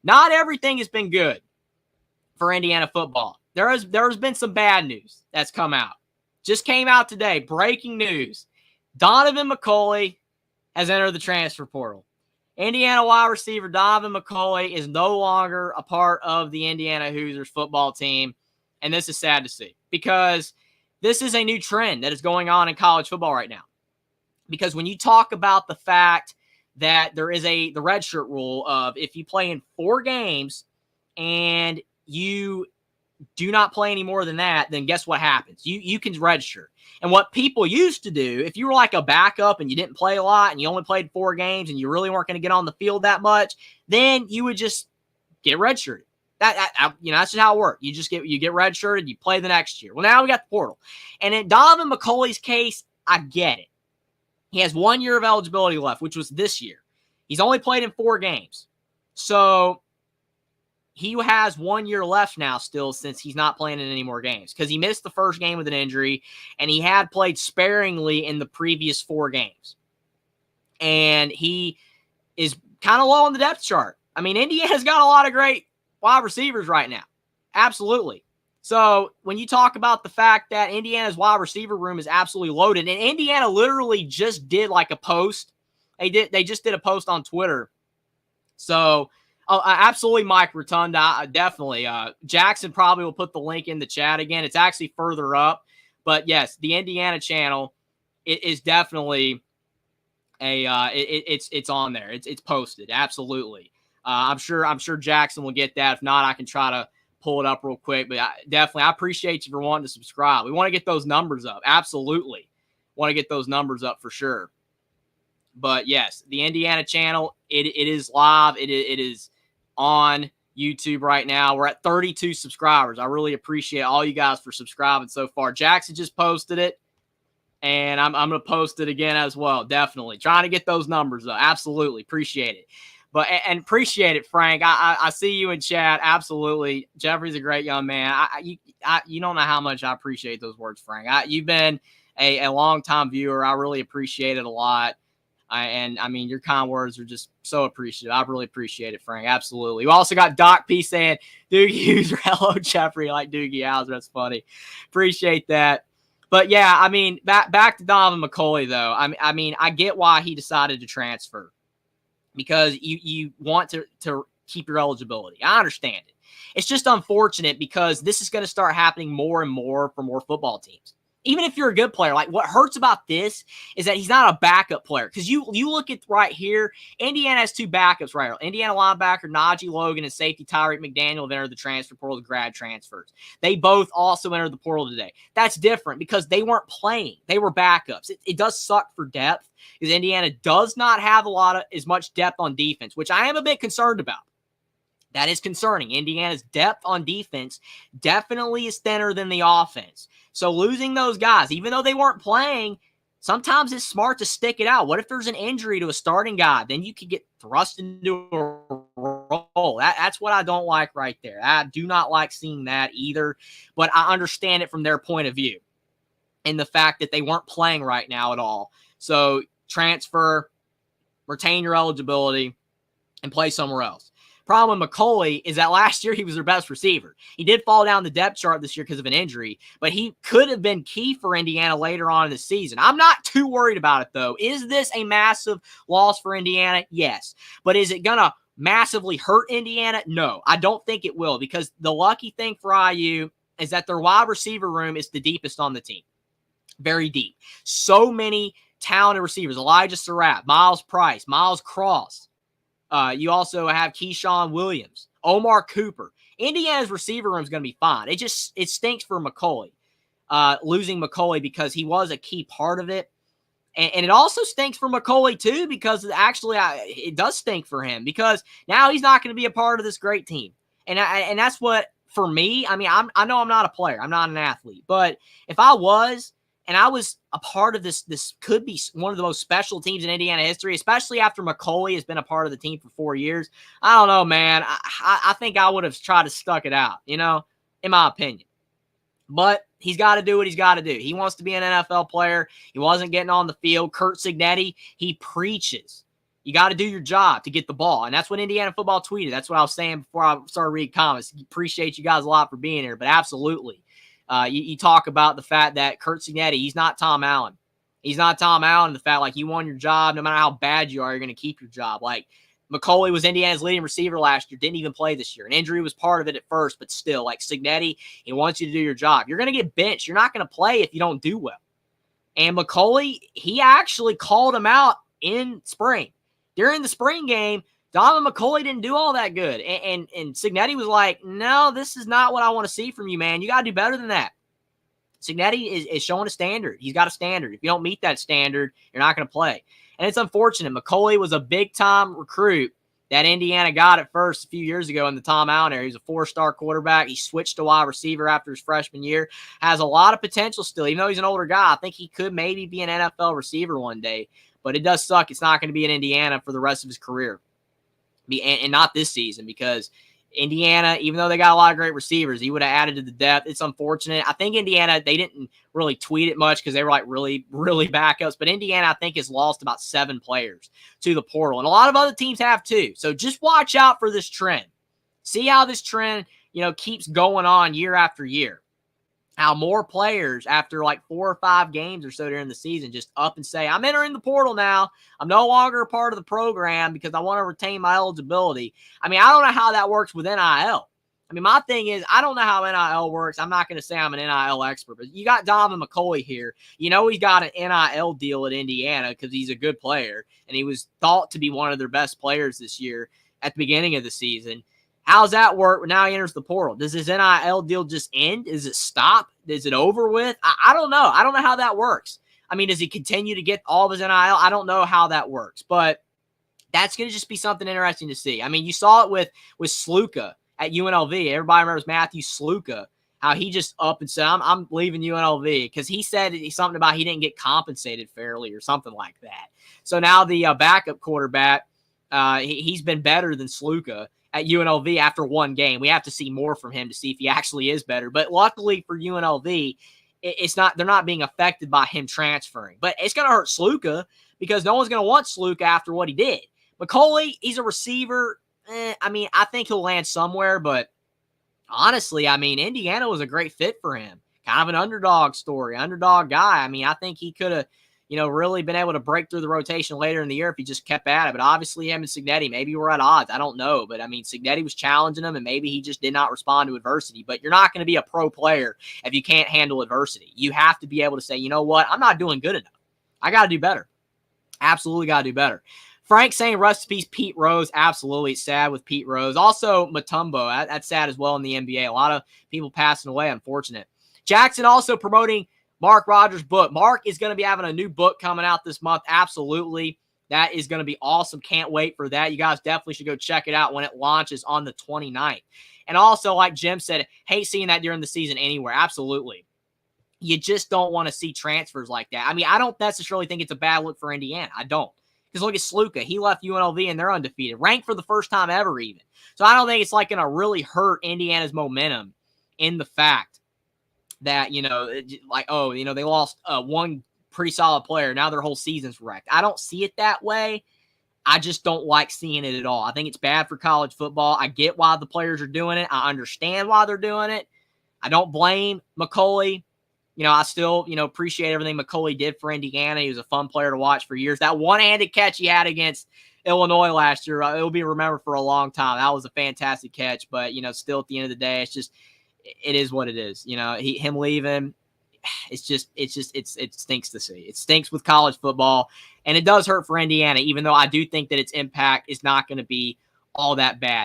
not everything has been good for Indiana football. There has been some bad news that's come out. Just came out today, breaking news. Donaven McCulley has entered the transfer portal. Indiana wide receiver Donaven McCulley is no longer a part of the Indiana Hoosiers football team, and this is sad to see because this is a new trend that is going on in college football right now. Because when you talk about the fact that there is the redshirt rule of if you play in 4 games and you do not play any more than that, then guess what happens? You can redshirt. And what people used to do, if you were like a backup and you didn't play a lot and you only played 4 games and you really weren't going to get on the field that much, then you would just get redshirted. That's just how it worked. You get redshirted, you play the next year. Well, now we got the portal. And in Donaven McCulley's case, I get it. He has 1 year of eligibility left, which was this year. He's only played in 4 games. So he has 1 year left now still since he's not playing in any more games because he missed the first game with an injury and he had played sparingly in the previous 4 games. And he is kind of low on the depth chart. I mean, Indiana's got a lot of great wide receivers right now. Absolutely. So when you talk about the fact that Indiana's wide receiver room is absolutely loaded, and Indiana literally just did like a post. They just did a post on Twitter. So absolutely, Mike Rotunda, definitely. Jackson probably will put the link in the chat again. It's actually further up. But yes, the Indiana channel is definitely it's on there. It's posted. Absolutely. I'm sure Jackson will get that. If not, I can try to pull it up real quick. But I appreciate you for wanting to subscribe. We want to get those numbers up. Absolutely. Want to get those numbers up for sure. But yes, the Indiana channel, it is live. It is on YouTube right now. We're at 32 subscribers. I really appreciate all you guys for subscribing so far. Jackson just posted it, and I'm going to post it again as well. Definitely. Trying to get those numbers up. Absolutely. Appreciate it. And appreciate it, Frank. I see you in chat. Absolutely. Jeffrey's a great young man. You don't know how much I appreciate those words, Frank. You've been a long-time viewer. I really appreciate it a lot. And I mean, your kind words are just so appreciative. I really appreciate it, Frank. Absolutely. We also got Doc P saying, Doogie Hughes, hello, Jeffrey, like Doogie Howser. That's funny. Appreciate that. But yeah, I mean, back to Donaven McCulley, though. I mean, I get why he decided to transfer because you want to keep your eligibility. I understand it. It's just unfortunate because this is going to start happening more and more for more football teams. Even if you're a good player, like what hurts about this is that he's not a backup player. Because you look at right here, Indiana has 2 backups right here. Indiana linebacker Najee Logan and safety Tyreek McDaniel have entered the transfer portal as grad transfers. They both also entered the portal today. That's different because they weren't playing. They were backups. It does suck for depth because Indiana does not have as much depth on defense, which I am a bit concerned about. That is concerning. Indiana's depth on defense definitely is thinner than the offense. So losing those guys, even though they weren't playing, sometimes it's smart to stick it out. What if there's an injury to a starting guy? Then you could get thrust into a role. That's what I don't like right there. I do not like seeing that either, but I understand it from their point of view and the fact that they weren't playing right now at all. So transfer, retain your eligibility, and play somewhere else. Problem with McCulley is that last year he was their best receiver. He did fall down the depth chart this year because of an injury, but he could have been key for Indiana later on in the season. I'm not too worried about it, though. Is this a massive loss for Indiana? Yes. But is it going to massively hurt Indiana? No, I don't think it will because the lucky thing for IU is that their wide receiver room is the deepest on the team. Very deep. So many talented receivers. Elijah Surratt, Miles Price, Miles Cross. You also have Keyshawn Williams, Omar Cooper. Indiana's receiver room is going to be fine. It stinks for McCulley, losing McCulley because he was a key part of it. And it also stinks for McCulley, too, because actually it does stink for him because now he's not going to be a part of this great team. And that's what, for me, I mean, I know I'm not a player. I'm not an athlete. But if I was, and I was a part of this could be one of the most special teams in Indiana history, especially after McCulley has been a part of the team for 4 years. I don't know, man. I think I would have tried to stuck it out, in my opinion. But he's got to do what he's got to do. He wants to be an NFL player. He wasn't getting on the field. Curt Cignetti, he preaches You got to do your job to get the ball. And that's what Indiana football tweeted. That's what I was saying before I started reading comments. Appreciate you guys a lot for being here, but absolutely. You talk about the fact that Curt Cignetti, he's not Tom Allen. He's not Tom Allen. The fact, like, you won your job, no matter how bad you are, you're going to keep your job. Like, McCulley was Indiana's leading receiver last year, didn't even play this year. An injury was part of it at first, but still, like Cignetti, he wants you to do your job. You're going to get benched. You're not going to play if you don't do well. And McCulley, he actually called him out in spring. During the spring game, Donaven McCulley didn't do all that good. And Cignetti was like, no, this is not what I want to see from you, man. You got to do better than that. Cignetti is showing a standard. He's got a standard. If you don't meet that standard, you're not going to play. And it's unfortunate. McCulley was a big-time recruit that Indiana got at first a few years ago in the Tom Allen era. He was a 4-star quarterback. He switched to wide receiver after his freshman year. Has a lot of potential still. Even though he's an older guy, I think he could maybe be an NFL receiver one day. But it does suck. It's not going to be in Indiana for the rest of his career. And not this season, because Indiana, even though they got a lot of great receivers, he would have added to the depth. It's unfortunate. I think Indiana, they didn't really tweet it much because they were like really, really backups. But Indiana, I think, has lost about 7 players to the portal. And a lot of other teams have too. So just watch out for this trend. See how this trend, keeps going on year after year. How more players, after like 4 or 5 games or so during the season, just up and say, I'm entering the portal now. I'm no longer a part of the program because I want to retain my eligibility. I mean, I don't know how that works with NIL. I mean, my thing is, I don't know how NIL works. I'm not going to say I'm an NIL expert, but you got Donaven McCulley here. He's got an NIL deal at Indiana because he's a good player, and he was thought to be one of their best players this year at the beginning of the season. How's that work? Now he enters the portal. Does his NIL deal just end? Does it stop? Is it over with? I don't know. I don't know how that works. I mean, does he continue to get all of his NIL? I don't know how that works, but that's going to just be something interesting to see. I mean, you saw it with Sluka at UNLV. Everybody remembers Matthew Sluka, how he just up and said, I'm leaving UNLV because he said something about he didn't get compensated fairly or something like that. So now the backup quarterback, he's been better than Sluka at UNLV after 1 game. We have to see more from him to see if he actually is better. But luckily for UNLV, they're not being affected by him transferring. But it's going to hurt Sluka because no one's going to want Sluka after what he did. McCulley, he's a receiver. I mean, I think he'll land somewhere, but honestly, I mean, Indiana was a great fit for him. Kind of an underdog story, underdog guy. I mean, I think he could have, really been able to break through the rotation later in the year if he just kept at it. But obviously him and Cignetti, maybe we're at odds. I don't know. But, I mean, Cignetti was challenging him, and maybe he just did not respond to adversity. But you're not going to be a pro player if you can't handle adversity. You have to be able to say, you know what, I'm not doing good enough. I got to do better. Absolutely got to do better. Frank saying rest in peace, Pete Rose. Absolutely. It's sad with Pete Rose. Also, Mutombo. That's sad as well in the NBA. A lot of people passing away. Unfortunate. Jackson also promoting Mark Rogers' book. Mark is going to be having a new book coming out this month. Absolutely. That is going to be awesome. Can't wait for that. You guys definitely should go check it out when it launches on the 29th. And also, like Jim said, hate seeing that during the season anywhere. Absolutely. You just don't want to see transfers like that. I mean, I don't necessarily think it's a bad look for Indiana. I don't. Because look at Sluka. He left UNLV and they're undefeated. Ranked for the first time ever even. So I don't think it's like going to really hurt Indiana's momentum in the fact that, they lost one pretty solid player. Now their whole season's wrecked. I don't see it that way. I just don't like seeing it at all. I think it's bad for college football. I get why the players are doing it. I understand why they're doing it. I don't blame McCulley. I still, appreciate everything McCulley did for Indiana. He was a fun player to watch for years. That one-handed catch he had against Illinois last year, it will be remembered for a long time. That was a fantastic catch, but, still at the end of the day, it's just, it is what it is. Him leaving, it stinks to see. It stinks with college football, and it does hurt for Indiana, even though I do think that its impact is not going to be all that bad.